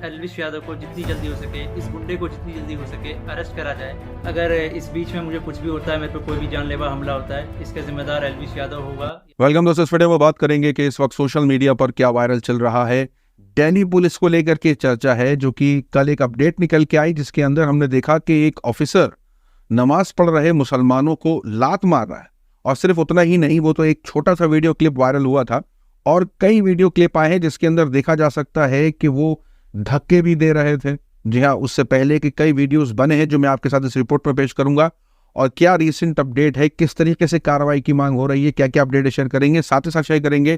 एल्विश यादव को जितनी जल्दी हो सके, इस गुंडे को जितनी जल्दी हो सके अरेस्ट करा जाए। अगर इस बीच में मुझे कुछ भी होता है, मेरे पे कोई भी जानलेवा हमला होता है, इसका जिम्मेदार एल्विश यादव होगा। वेलकम दोस्तों, इस वीडियो में बात करेंगे कि इस वक्त सोशल मीडिया पर क्या वायरल चल रहा है। दिल्ली पुलिस को लेकर के चर्चा है, जो कि कल एक अपडेट निकल के आई, जिसके अंदर हमने देखा कि एक ऑफिसर नमाज पढ़ रहे मुसलमानों को लात मार रहा है। और सिर्फ उतना ही नहीं, वो तो एक छोटा सा वीडियो क्लिप वायरल हुआ था और कई वीडियो क्लिप आए हैं जिसके अंदर देखा जा सकता है कि वो धक्के भी दे रहे थे। जी हाँ, उससे पहले के कई वीडियोस बने हैं जो मैं आपके साथ इस रिपोर्ट में पेश करूंगा। और क्या रिसेंट अपडेट है, किस तरीके से कार्रवाई की मांग हो रही है, क्या क्या अपडेट शेयर करेंगे। साथ ही साथ शेयर करेंगे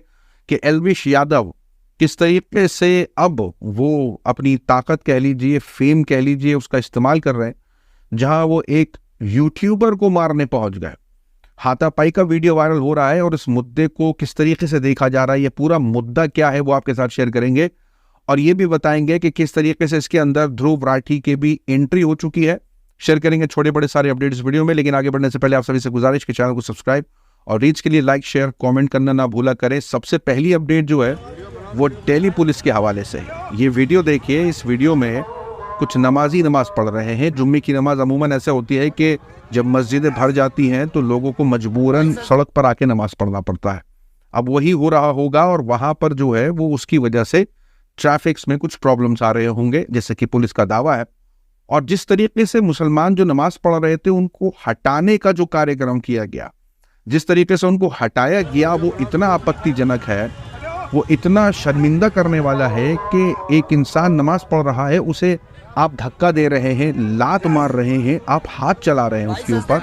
कि एल्विश यादव किस तरीके से अब वो अपनी ताकत कह लीजिए, फेम कह लीजिए, उसका इस्तेमाल कर रहे हैं। जहां वो एक यूट्यूबर को मारने पहुंच गए। हाथापाई का वीडियो वायरल हो रहा है और इस मुद्दे को किस तरीके से देखा जा रहा है, ये पूरा मुद्दा क्या है, वो आपके साथ शेयर करेंगे। और ये भी बताएंगे कि किस तरीके से इसके अंदर ध्रुव राठी की भी एंट्री हो चुकी है। शेयर करेंगे छोटे बड़े सारे अपडेट्स इस वीडियो में। लेकिन आगे बढ़ने से पहले आप सभी से गुजारिश कि चैनल को सब्सक्राइब और रीच के लिए लाइक शेयर कमेंट करना ना भूला करें। सबसे पहली अपडेट जो है वो दिल्ली पुलिस के हवाले से है। ये वीडियो देखिए। इस वीडियो में कुछ नमाजी नमाज पढ़ रहे हैं। जुम्मे की नमाज अमूमन ऐसा होती है कि जब मस्जिदें भर जाती हैं तो लोगों को मजबूरन सड़क पर आके नमाज पढ़ना पड़ता है। अब वही हो रहा होगा और वहां पर जो है वो उसकी वजह से ट्रैफिक्स में कुछ प्रॉब्लम्स आ रहे होंगे, जैसे कि पुलिस का दावा है। और जिस तरीके से मुसलमान जो नमाज पढ़ रहे थे उनको हटाने का जो कार्यक्रम किया गया, जिस तरीके से उनको हटाया गया, वो इतना आपत्तिजनक है, वो इतना शर्मिंदा करने वाला है कि एक इंसान नमाज पढ़ रहा है, उसे आप धक्का दे रहे हैं, लात मार रहे हैं, आप हाथ चला रहे हैं उसके ऊपर।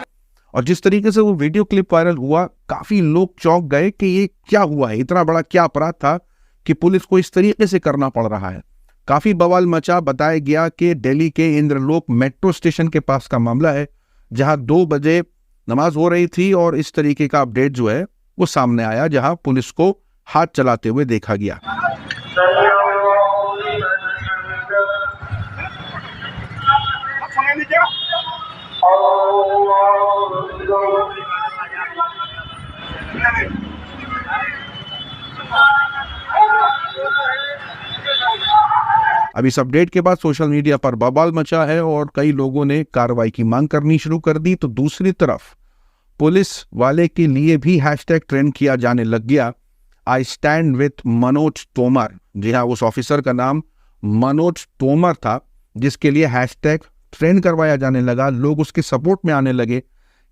और जिस तरीके से वो वीडियो क्लिप वायरल हुआ, काफी लोग चौंक गए कि ये क्या हुआ है, इतना बड़ा क्या अपराध था कि पुलिस को इस तरीके से करना पड़ रहा है। काफी बवाल मचा। बताया गया कि दिल्ली के इंद्रलोक मेट्रो स्टेशन के पास का मामला है, जहां 2 बजे नमाज हो रही थी और इस तरीके का अपडेट जो है वो सामने आया, जहां पुलिस को हाथ चलाते हुए देखा गया। अब इस अपडेट के बाद सोशल मीडिया पर बवाल मचा है और कई लोगों ने कार्रवाई की मांग करनी शुरू कर दी। तो दूसरी तरफ पुलिस वाले के लिए भी हैशटैग ट्रेंड किया जाने लग गया, I stand with Manoj Tomar. जी हाँ, उस ऑफिसर का नाम मनोज तोमर था, जिसके लिए हैशटैग ट्रेंड करवाया जाने लगा। लोग उसके सपोर्ट में आने लगे,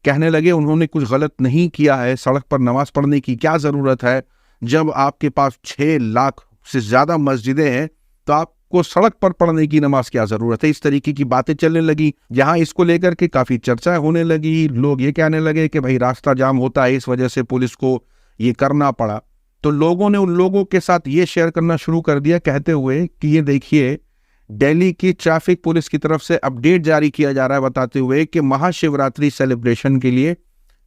कहने लगे उन्होंने कुछ गलत नहीं किया है, सड़क पर नमाज पढ़ने की क्या जरूरत है। जब आपके पास 6 लाख से ज्यादा मस्जिदें हैं तो आपको सड़क पर पढ़ने की नमाज क्या जरूरत है। इस तरीके की बातें चलने लगी। यहाँ इसको लेकर के काफी चर्चा होने लगी। लोग ये कहने लगे कि भाई रास्ता जाम होता है, इस वजह से पुलिस को ये करना पड़ा। तो लोगों ने उन लोगों के साथ ये शेयर करना शुरू कर दिया, कहते हुए कि ये देखिए, दिल्ली की ट्रैफिक पुलिस की तरफ से अपडेट जारी किया जा रहा है, बताते हुए कि महाशिवरात्रि सेलिब्रेशन के लिए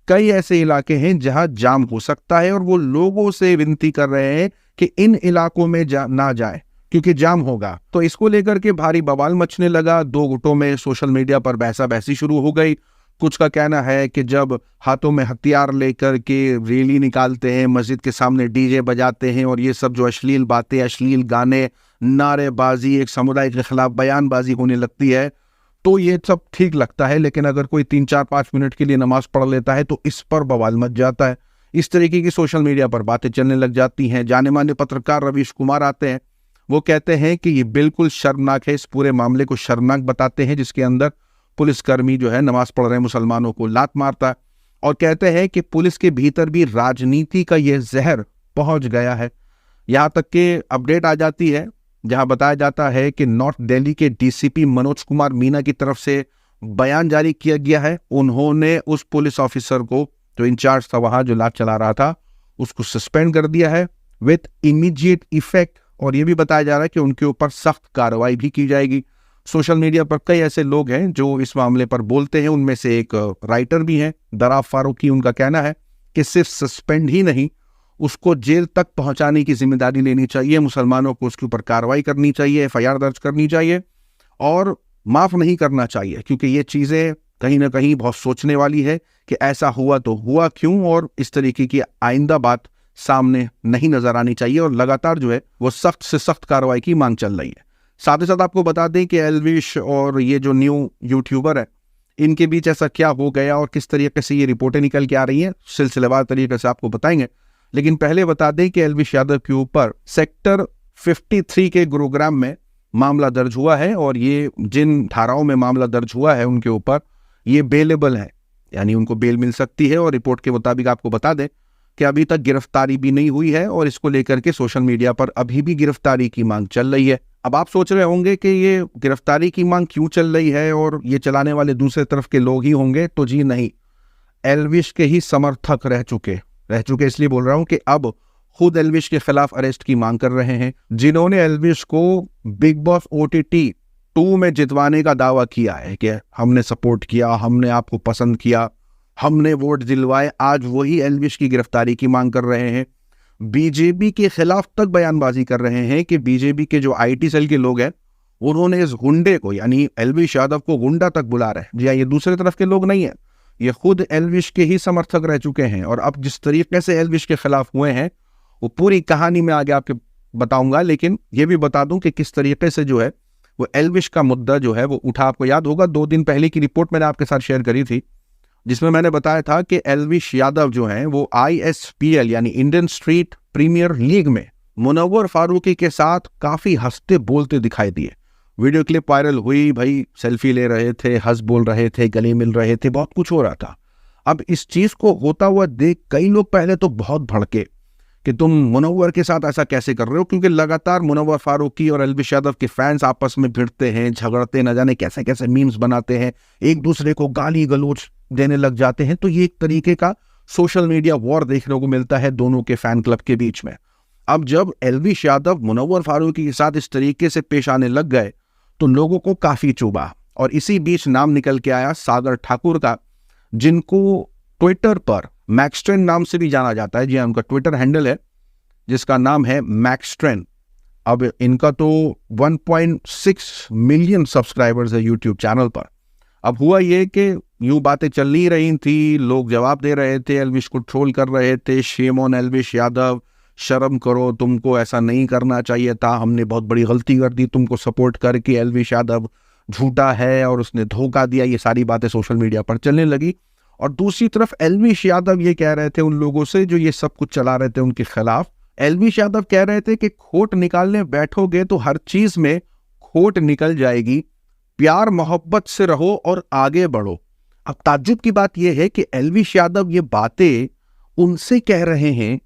कई ऐसे इलाके हैं जहां जाम हो सकता है और वो लोगों से विनती कर रहे हैं कि इन इलाकों में ना जाए क्योंकि जाम होगा। तो इसको लेकर के भारी बवाल मचने लगा। 2 गुटों में सोशल मीडिया पर बहसा बहसी शुरू हो गई। कुछ का कहना है कि जब हाथों में हथियार लेकर के रैली निकालते हैं, मस्जिद के सामने डीजे बजाते हैं और ये सब जो अश्लील बातें, अश्लील गाने, नारेबाजी, एक समुदाय के खिलाफ बयानबाजी होने लगती है, तो ये सब ठीक लगता है। लेकिन अगर कोई 3-4-5 मिनट के लिए नमाज पढ़ लेता है तो इस पर बवाल मच जाता है। इस तरीके की सोशल मीडिया पर बातें चलने लग जाती हैं। जाने माने पत्रकार रवीश कुमार आते हैं, वो कहते हैं कि ये बिल्कुल शर्मनाक है, इस पूरे मामले को शर्मनाक बताते हैं, जिसके अंदर पुलिसकर्मी जो है नमाज पढ़ रहे मुसलमानों को लात मारता है। और कहते हैं कि पुलिस के भीतर भी राजनीति का ये जहर पहुंच गया है। यहाँ तक कि अपडेट आ जाती है जहां बताया जाता है कि नॉर्थ दिल्ली के डीसीपी मनोज कुमार मीना की तरफ से बयान जारी किया गया है। उन्होंने उस पुलिस ऑफिसर को जो इंचार्ज था वहां, जो लात चला रहा था, उसको सस्पेंड कर दिया है विथ इमीडिएट इफेक्ट। और ये भी बताया जा रहा है कि उनके ऊपर सख्त कार्रवाई भी की जाएगी। सोशल मीडिया पर कई ऐसे लोग हैं जो इस मामले पर बोलते हैं। उनमें से एक राइटर भी हैं, दराफ फारूकी। उनका कहना है कि सिर्फ सस्पेंड ही नहीं, उसको जेल तक पहुंचाने की जिम्मेदारी लेनी चाहिए। मुसलमानों को उसके ऊपर कार्रवाई करनी चाहिए, FIR दर्ज करनी चाहिए और माफ नहीं करना चाहिए, क्योंकि ये चीजें कहीं ना कहीं बहुत सोचने वाली है कि ऐसा हुआ तो हुआ क्यों, और इस तरीके की आइंदा बात सामने नहीं नजर आनी चाहिए, और लगातार जो है वो सख्त से सख्त कार्रवाई की मांग चल रही है। साथ ही साथ आपको बता दें कि एल्विश और ये जो न्यू यूट्यूबर है, इनके बीच ऐसा क्या हो गया और किस तरीके से ये रिपोर्टें निकल के आ रही हैं, सिलसिलेवार तरीके से आपको बताएंगे। लेकिन पहले बता दें कि एल्विश यादव के ऊपर सेक्टर 53 के गुरुग्राम में मामला दर्ज हुआ है, और ये जिन धाराओं में मामला दर्ज हुआ है उनके ऊपर ये बेलेबल है, यानी उनको बेल मिल सकती है। और रिपोर्ट के मुताबिक आपको बता दें कि अभी तक गिरफ्तारी भी नहीं हुई है, और इसको लेकर के सोशल मीडिया पर अभी भी गिरफ्तारी की मांग चल रही है। अब आप सोच रहे होंगे कि ये गिरफ्तारी की मांग क्यों चल रही है और ये चलाने वाले दूसरे तरफ के लोग ही होंगे, तो जी नहीं, एल्विश के ही समर्थक रह चुके इसलिए बोल रहा हूं कि अब खुद एल्विश के खिलाफ अरेस्ट की मांग कर रहे हैं, जिन्होंने एल्विश को बिग बॉस OTT 2 में जितवाने का दावा किया है कि हमने सपोर्ट किया, हमने आपको पसंद किया, हमने वोट दिलवाए। आज वही एल्विश की गिरफ्तारी की मांग कर रहे हैं, बीजेपी के खिलाफ तक बयानबाजी कर रहे हैं कि बीजेपी के जो IT सेल के लोग हैं उन्होंने इस गुंडे को, यानी एल्विश यादव को गुंडा तक बुला रहे हैं। जी हाँ, ये दूसरे तरफ के लोग नहीं है, ये खुद एल्विश के ही समर्थक रह चुके हैं। और अब जिस तरीके से एल्विश के खिलाफ हुए हैं वो पूरी कहानी में आगे आपके बताऊंगा, लेकिन ये भी बता दूं कि किस तरीके से जो है वो एल्विश का मुद्दा जो है वो उठा। आपको याद होगा 2 दिन पहले की रिपोर्ट मैंने आपके साथ शेयर करी थी, जिसमें मैंने बताया था कि एल्विश यादव जो हैं वो ISPL यानी इंडियन स्ट्रीट प्रीमियर लीग में मुनव्वर फारूकी के साथ काफी हंसते बोलते दिखाई दिए। वीडियो क्लिप वायरल हुई, भाई सेल्फी ले रहे थे, हंस बोल रहे थे, गले मिल रहे थे, बहुत कुछ हो रहा था। अब इस चीज को होता हुआ देख कई लोग पहले तो बहुत भड़के कि तुम मुनव्वर के साथ ऐसा कैसे कर रहे हो, क्योंकि लगातार मुनव्वर फारूकी और एल्विश यादव के फैंस आपस में भिड़ते हैं, झगड़ते, न जाने कैसे कैसे मीम्स बनाते हैं, एक दूसरे को गाली गलौज देने लग जाते हैं। तो ये एक तरीके का सोशल मीडिया वॉर देखने को मिलता है दोनों के फैन क्लब के बीच में। अब जब एल्विश यादव मुनव्वर फारूकी के साथ इस तरीके से पेश आने लग गए तो लोगों को काफी चुभा, और इसी बीच नाम निकल के आया सागर ठाकुर का, जिनको ट्विटर पर मैक्सट्रेन नाम से भी जाना जाता है। जी हाँ, उनका ट्विटर हैंडल है जिसका नाम है मैक्सट्रेन। अब इनका तो 1.6 मिलियन सब्सक्राइबर्स है यूट्यूब चैनल पर। अब हुआ ये कि यूं बातें चल ही रही थी, लोग जवाब दे रहे थे, एल्विश को ट्रोल कर रहे थे, शेम ऑन एल्विश यादव, शर्म करो, तुमको ऐसा नहीं करना चाहिए था, हमने बहुत बड़ी गलती कर दी तुमको सपोर्ट करके, एल्विश यादव झूठा है और उसने धोखा दिया, ये सारी बातें सोशल मीडिया पर चलने लगी। और दूसरी तरफ एल्विश यादव ये कह रहे थे उन लोगों से जो ये सब कुछ चला रहे थे उनके खिलाफ, एल्विश यादव कह रहे थे कि खोट निकालने बैठोगे तो हर चीज में खोट निकल जाएगी, प्यार मोहब्बत से रहो और आगे बढ़ो। अब ताज्जुब की बात यह है कि एल्विश यादव ये बातें उनसे कह रहे हैं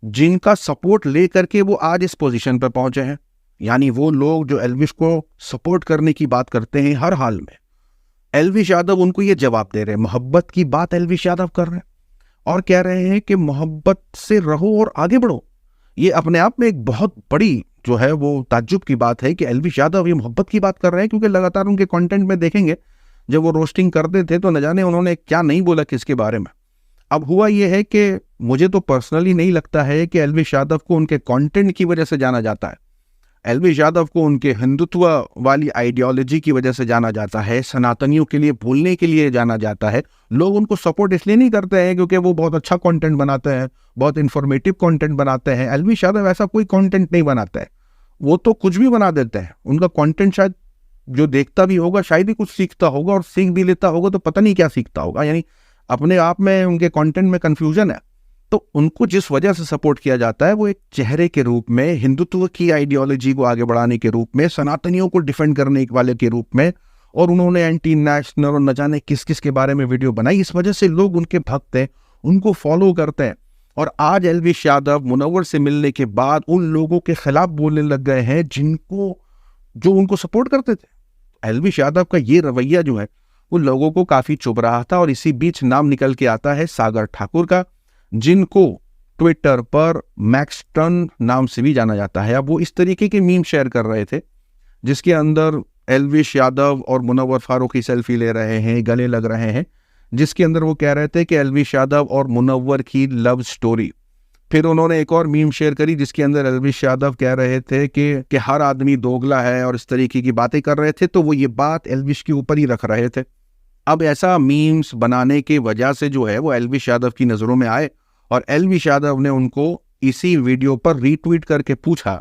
जिनका सपोर्ट लेकर के वो आज इस पोजीशन पर पहुंचे हैं, यानी वो लोग जो एल्विश को सपोर्ट करने की बात करते हैं हर हाल में, एल्विश यादव उनको ये जवाब दे रहे हैं। मोहब्बत की बात एल्विश यादव कर रहे हैं और कह रहे हैं कि मोहब्बत से रहो और आगे बढ़ो। ये अपने आप में एक बहुत बड़ी जो है वो ताज्जुब की बात है कि एल्विश यादव ये मोहब्बत की बात कर रहे हैं, क्योंकि लगातार उनके कंटेंट में देखेंगे जब वो रोस्टिंग करते थे तो न जाने उन्होंने क्या नहीं बोला किसके बारे में। अब हुआ ये है कि मुझे तो पर्सनली नहीं लगता है कि एल्विश यादव को उनके कंटेंट की वजह से जाना जाता है। एल्विश यादव को उनके हिंदुत्व वाली आइडियोलॉजी की वजह से जाना जाता है, सनातनियों के लिए बोलने के लिए जाना जाता है। लोग उनको सपोर्ट इसलिए नहीं करते हैं क्योंकि वो बहुत अच्छा कंटेंट बनाते हैं, बहुत इंफॉर्मेटिव कंटेंट बनाते हैं। एल्विश यादव ऐसा कोई कंटेंट नहीं बनाता है, वो तो कुछ भी बना देते हैं। उनका कंटेंट शायद जो देखता भी होगा शायद ही कुछ सीखता होगा, और सीख भी लेता होगा तो पता नहीं क्या सीखता होगा, यानी अपने आप में उनके कंटेंट में कंफ्यूजन है। तो उनको जिस वजह से सपोर्ट किया जाता है वो एक चेहरे के रूप में, हिंदुत्व की आइडियोलॉजी को आगे बढ़ाने के रूप में, सनातनियों को डिफेंड करने वाले के रूप में, और उन्होंने एंटी नेशनल और न जाने किस किस के बारे में वीडियो बनाई। इस वजह से लोग उनके भक्त हैं, उनको फॉलो करते हैं। और आज एल्विश यादव मुनव्वर से मिलने के बाद उन लोगों के खिलाफ बोलने लग गए हैं जो उनको सपोर्ट करते थे। एल्विश यादव का ये रवैया जो है वो लोगों को काफी चुभ रहा था। और इसी बीच नाम निकल के आता है सागर ठाकुर का, जिनको ट्विटर पर मैक्सट्रेन नाम से भी जाना जाता है। अब वो इस तरीके के मीम शेयर कर रहे थे जिसके अंदर एल्विश यादव और मुनव्वर फारूकी सेल्फी ले रहे हैं, गले लग रहे हैं, जिसके अंदर वो कह रहे थे कि एल्विश यादव और मुनव्वर की लव स्टोरी। फिर उन्होंने एक और मीम शेयर करी जिसके अंदर एल्विश यादव कह रहे थे कि हर आदमी दोगला है और इस तरीके की बातें कर रहे थे। तो वो ये बात एल्विश के ऊपर ही रख रहे थे। अब ऐसा मीम्स बनाने के वजह से जो है वो एलविश यादव की नज़रों में आए और एलविश यादव ने उनको इसी वीडियो पर रीट्वीट करके पूछा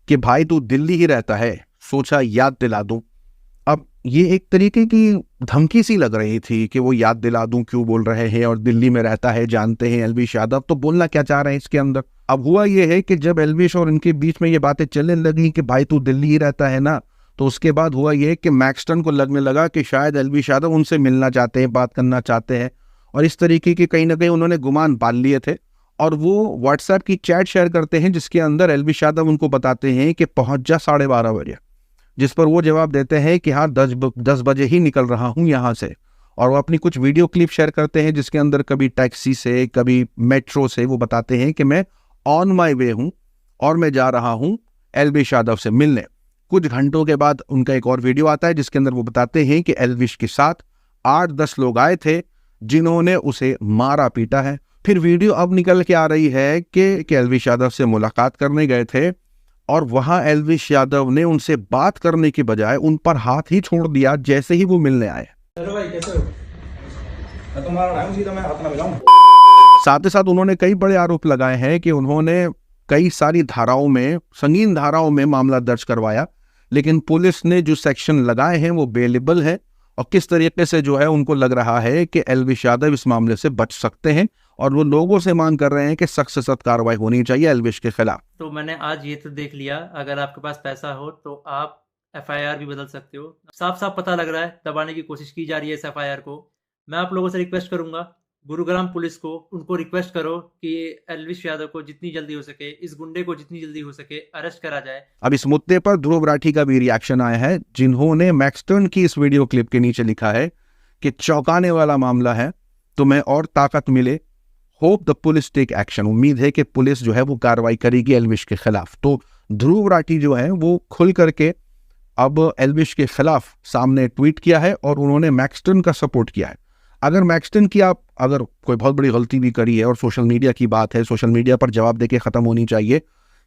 कि भाई तू दिल्ली ही रहता है, सोचा याद दिला दूं। अब ये एक तरीके की धमकी सी लग रही थी कि वो याद दिला दूं क्यों बोल रहे हैं, और दिल्ली में रहता है जानते हैं एलविश यादव, तो बोलना क्या चाह रहे हैं इसके अंदर। अब हुआ ये है कि जब एलविश और इनके बीच में ये बातें चलने लगी कि भाई तू दिल्ली ही रहता है ना, तो उसके बाद हुआ ये कि मैक्सटन को लगने लगा कि शायद एलविश यादव उनसे मिलना चाहते हैं, बात करना चाहते हैं, और इस तरीके के कहीं ना कहीं उन्होंने गुमान पाल लिए थे। और वो व्हाट्सएप की चैट शेयर करते हैं जिसके अंदर एलविश यादव उनको बताते हैं कि पहुंच जा 12:30 बजे, जिस पर वो जवाब देते हैं कि हाँ 10 बजे ही निकल रहा हूँ यहाँ से। और वो अपनी कुछ वीडियो क्लिप शेयर करते हैं जिसके अंदर कभी टैक्सी से कभी मेट्रो से वो बताते हैं कि मैं ऑन माई वे हूँ और मैं जा रहा हूँ एलविश यादव से मिलने। कुछ घंटों के बाद उनका एक और वीडियो आता है जिसके अंदर वो बताते हैं कि एलविश के साथ 8-10 लोग आए थे जिन्होंने उसे मारा पीटा है। फिर वीडियो अब निकल के आ रही है कि एलविश यादव से मुलाकात करने गए थे और वहां एलविश यादव ने उनसे बात करने की बजाय उन पर हाथ ही छोड़ दिया जैसे ही वो मिलने आए। चलो भाई कैसे हो? मैं तुम्हारा भाई हूं, सीधा मैं हाथ ना मिलाऊं। साथ ही साथ उन्होंने कई बड़े आरोप लगाए हैं कि उन्होंने कई सारी धाराओं में, संगीन धाराओं में मामला दर्ज करवाया, लेकिन पुलिस ने जो सेक्शन लगाए हैं वो बेलिबल है, और किस तरीके से जो है उनको लग रहा है कि एलविश यादव इस मामले से बच सकते हैं, और वो लोगों से मांग कर रहे हैं कि सख्त से सख्त कार्रवाई होनी चाहिए एलविश के खिलाफ। तो मैंने आज ये तो देख लिया, अगर आपके पास पैसा हो तो आप एफआईआर भी बदल सकते हो। साफ साफ पता लग रहा है दबाने की कोशिश की जा रही है इस एफआईआर को। मैं आप लोगों से रिक्वेस्ट करूंगा, गुरुग्राम पुलिस को, उनको रिक्वेस्ट करो कि एलविश यादव को जितनी जल्दी हो सके, इस गुंडे को जितनी जल्दी हो सके अरेस्ट करा जाए। अब इस मुद्दे पर ध्रुव राठी का भी रिएक्शन आया है, जिन्होंने मैक्सटर्न की इस वीडियो क्लिप के नीचे लिखा है कि चौंकाने वाला मामला है, तुम्हें और ताकत मिले, hope the police take action. उम्मीद है कि पुलिस जो है वो कार्रवाई करेगी एलविश के खिलाफ। तो ध्रुव राठी जो है वो खुल करके अब एलविश के खिलाफ सामने ट्वीट किया है और उन्होंने मैक्सटर्न का सपोर्ट किया है। अगर मैक्सटर्न की आप अगर कोई बहुत बड़ी गलती भी करी है, और सोशल मीडिया की बात है, सोशल मीडिया पर जवाब देके ख़त्म होनी चाहिए,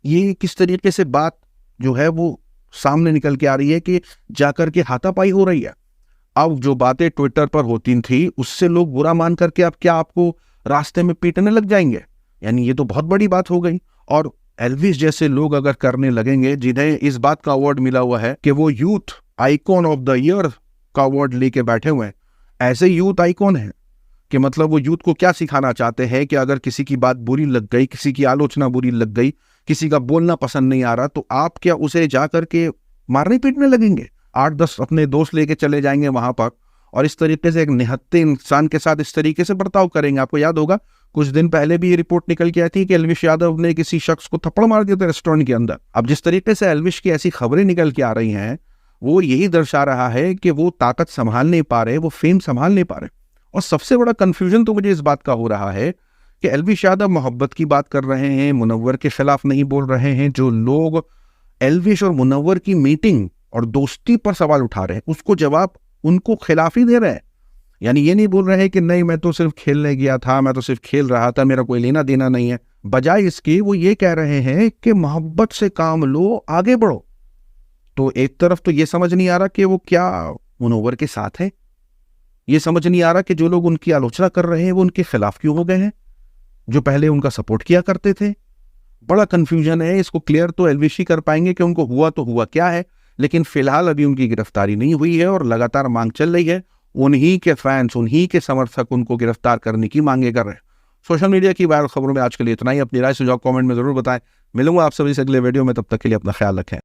ये किस तरीके से बात जो है वो सामने निकल के आ रही है कि जाकर के हाथापाई हो रही है। अब जो बातें ट्विटर पर होती थी उससे लोग बुरा मान करके अब क्या आपको रास्ते में पीटने लग जाएंगे, यानी ये तो बहुत बड़ी बात हो गई। और एलविश जैसे लोग अगर करने लगेंगे, जिन्हें इस बात का अवार्ड मिला हुआ है कि वो youth icon of the year का अवार्ड लेके बैठे हुए हैं, ऐसे यूथ आइकॉन हैं कि मतलब वो यूथ को क्या सिखाना चाहते हैं कि अगर किसी की बात बुरी लग गई, किसी की आलोचना बुरी लग गई, किसी का बोलना पसंद नहीं आ रहा, तो आप क्या उसे जा करके मारने पीटने लगेंगे? 8-10 अपने दोस्त लेके चले जाएंगे वहां पर और इस तरीके से एक निहत्थे इंसान के साथ इस तरीके से बर्ताव करेंगे। आपको याद होगा कुछ दिन पहले भी ये रिपोर्ट निकल के आई थी कि एलविश यादव ने किसी शख्स को थप्पड़ मार दिया था रेस्टोरेंट के अंदर। अब जिस तरीके से एलविश की ऐसी खबरें निकल के आ रही हैं, वो यही दर्शा रहा है कि वो ताकत संभाल नहीं पा रहे, वो फेम संभाल नहीं पा रहे। और सबसे बड़ा कंफ्यूजन तो मुझे इस बात का हो रहा है कि एलविश यादव मोहब्बत की बात कर रहे हैं, मुनव्वर के खिलाफ नहीं बोल रहे हैं। जो लोग एलविश और मुनव्वर की मीटिंग और दोस्ती पर सवाल उठा रहे हैं, उसको जवाब उनको खिलाफ ही दे रहे हैं। यानी ये नहीं बोल रहे हैं कि नहीं मैं तो सिर्फ खेलने गया था, मैं तो सिर्फ खेल रहा था, मेरा कोई लेना देना नहीं है। बजाय इसके वो ये कह रहे हैं कि मोहब्बत से काम लो, आगे बढ़ो। तो एक तरफ तो ये समझ नहीं आ रहा कि वो क्या मुनव्वर के साथ है, ये समझ नहीं आ रहा कि जो लोग उनकी आलोचना कर रहे हैं वो उनके खिलाफ क्यों हो गए हैं, जो पहले उनका सपोर्ट किया करते थे। बड़ा कंफ्यूजन है। इसको क्लियर तो एलविश ही कर पाएंगे कि उनको हुआ तो हुआ क्या है, लेकिन फिलहाल अभी उनकी गिरफ्तारी नहीं हुई है और लगातार मांग चल रही है। उन्हीं के फैंस, उन्हीं के समर्थक उनको गिरफ्तार करने की मांगे कर रहे हैं। सोशल मीडिया की वायरल खबरों में आज के लिए इतना ही। अपनी राय सुझाव कमेंट में जरूर बताएं। मिलूंगा आप सभी से अगले वीडियो में, तब तक के लिए अपना ख्याल रखें।